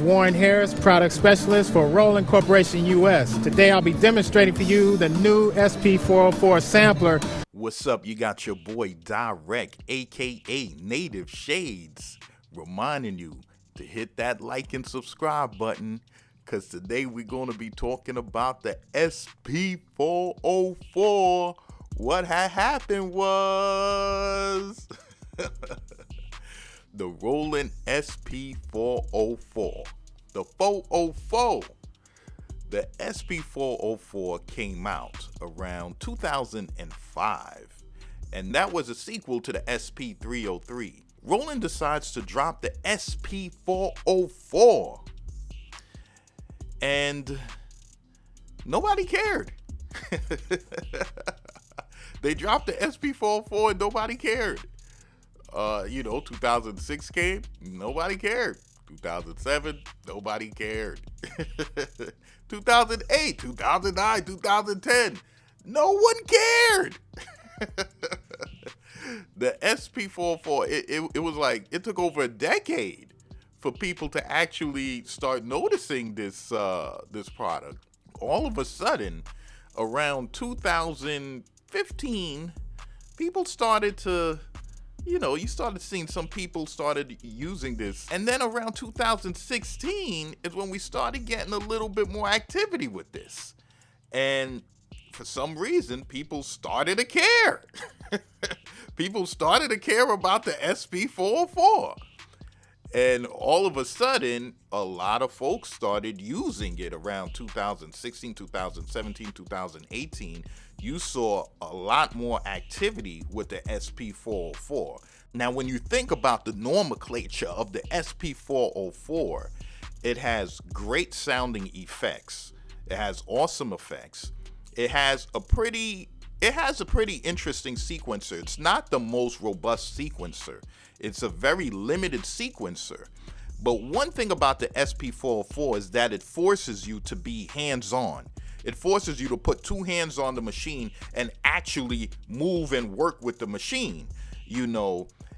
Warren Harris, product specialist for Roland Corporation US. Today I'll be demonstrating for you the new SP-404 sampler. What's up? You got your boy Dyreck, aka Native Shades, reminding you to hit that like and subscribe button, because today we're going to be talking about the SP-404. What had happened was the Roland SP-404. The 404. The SP-404 came out around 2005, and that was a sequel to the SP-303. Roland decides to drop the SP-404, and nobody cared. They dropped the SP-404 and nobody cared. 2006 came, nobody cared. 2007, nobody cared. 2008, 2009, 2010, no one cared. The SP-404, it was like, it took over a decade for people to actually start noticing this product. All of a sudden, around 2015, people started to, you started seeing some people started using this. And then around 2016 is when we started getting a little bit more activity with this. And for some reason, people started to care. People started to care about the SP-404. And all of a sudden, a lot of folks started using it around 2016, 2017, 2018. You saw a lot more activity with the SP-404. Now, when you think about the nomenclature of the SP-404, it has great sounding effects. It has awesome effects. It has a pretty interesting sequencer. It's not the most robust sequencer. It's a very limited sequencer. But one thing about the SP-404 is that it forces you to be hands-on. It forces you to put two hands on the machine and actually move and work with the machine.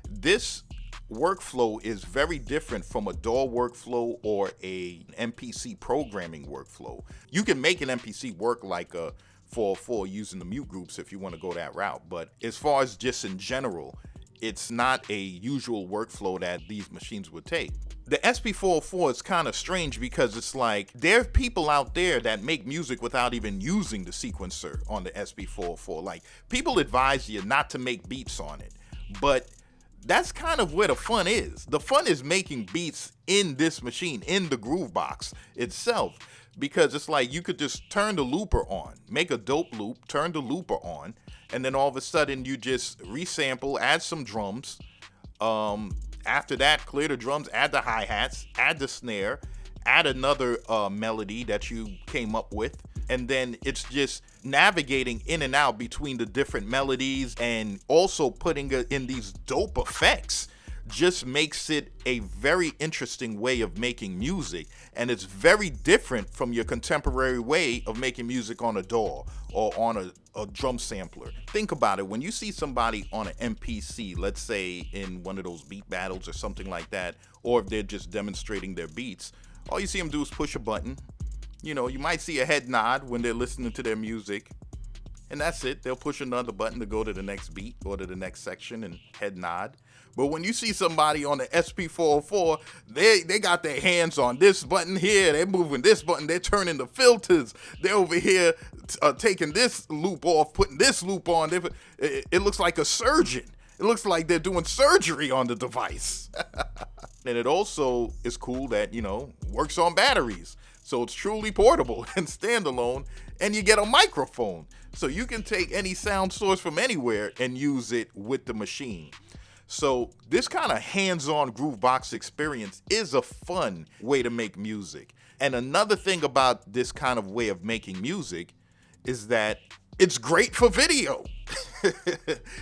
This workflow is very different from a DAW workflow or a MPC programming workflow. You can make an MPC work like a 404 using the mute groups if you want to go that route. But as far as just in general, it's not a usual workflow that these machines would take. The SP-404 is kind of strange because it's like there are people out there that make music without even using the sequencer on the SP-404. Like, people advise you not to make beats on it, but that's kind of where the fun is. The fun is making beats in this machine, in the groove box itself, because it's like you could just turn the looper on, make a dope loop, turn the looper on, and then all of a sudden you just resample, add some drums. After that, clear the drums, add the hi-hats, add the snare, add another melody that you came up with, and then it's just navigating in and out between the different melodies, and also putting in these dope effects just makes it a very interesting way of making music. And it's very different from your contemporary way of making music on a DAW or on a drum sampler. Think about it. When you see somebody on an MPC, let's say in one of those beat battles or something like that, or if they're just demonstrating their beats, all you see them do is push a button. You might see a head nod when they're listening to their music, and that's it. They'll push another button to go to the next beat or to the next section and head nod. But when you see somebody on the SP-404, they got their hands on this button here. They're moving this button. They're turning the filters. They're over here taking this loop off, putting this loop on. It looks like a surgeon. It looks like they're doing surgery on the device. And it also is cool that, works on batteries. So it's truly portable and standalone, and you get a microphone. So you can take any sound source from anywhere and use it with the machine. So this kind of hands-on groove box experience is a fun way to make music. And another thing about this kind of way of making music is that it's great for video.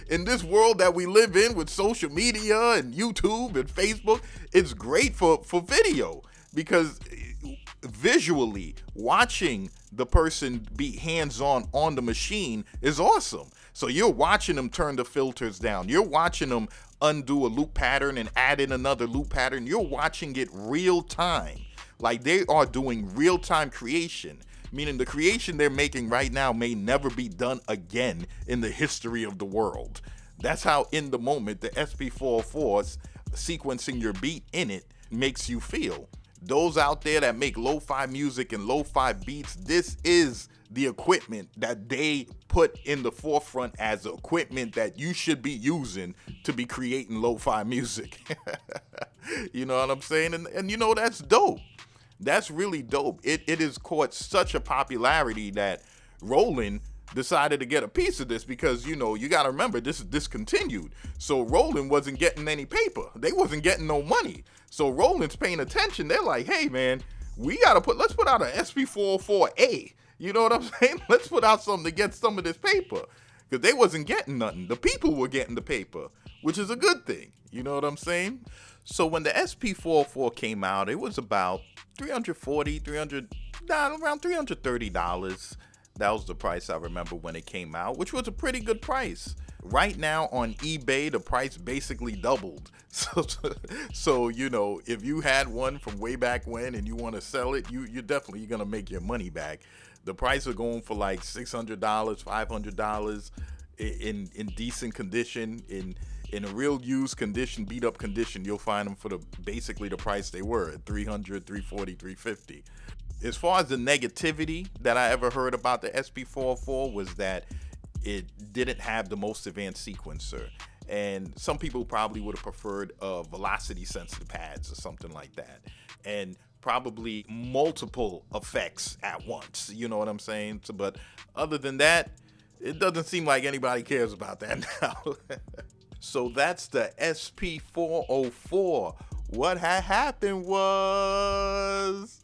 In this world that we live in with social media and YouTube and Facebook, it's great for video, because visually watching the person be hands-on on the machine is awesome. So you're watching them turn the filters down. You're watching them undo a loop pattern and add in another loop pattern. You're watching it real time. Like, they are doing real-time creation, meaning the creation they're making right now may never be done again in the history of the world. That's how in the moment the SP-404's sequencing your beat in it makes you feel. Those out there that make lo-fi music and lo-fi beats, this is the equipment that they put in the forefront as equipment that you should be using to be creating lo-fi music. You know what I'm saying? And you know, that's dope. That's really dope. It has caught such a popularity that Roland decided to get a piece of this, because, you know, you got to remember, this is discontinued. So Roland wasn't getting any paper. They wasn't getting no money. So Roland's paying attention. They're like, hey man, let's put out an SP-404A. You know what I'm saying? Let's put out something to get some of this paper, because they wasn't getting nothing. The people were getting the paper, which is a good thing. You know what I'm saying? So when the SP-404 came out, it was about around $330. That was the price I remember when it came out, which was a pretty good price. Right now on eBay, the price basically doubled. So you know, if you had one from way back when and you want to sell it, you're definitely going to make your money back. The price are going for like $600, $500 in decent condition. In a real used condition, beat up condition, you'll find them for basically the price they were at $300, $340, $350. As far as the negativity that I ever heard about the SP-404 was that it didn't have the most advanced sequencer. And some people probably would have preferred velocity sensitive pads or something like that. And probably multiple effects at once. You know what I'm saying? So, but other than that, it doesn't seem like anybody cares about that now. So that's the SP-404. What had happened was...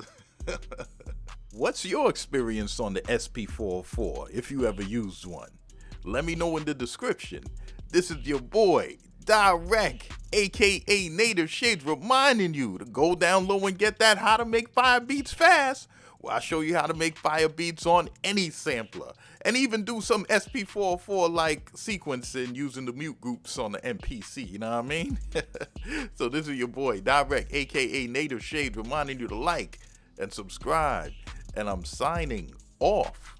What's your experience on the SP-404, if you ever used one? Let me know in the description. This is your boy, Dyreck, aka Native Shades, reminding you to go down low and get that how to make fire beats fast. Well, I'll show you how to make fire beats on any sampler, and even do some SP-404 like sequencing using the mute groups on the MPC, you know what I mean? So this is your boy, Dyreck, aka Native Shades, reminding you to like and subscribe, and I'm signing off.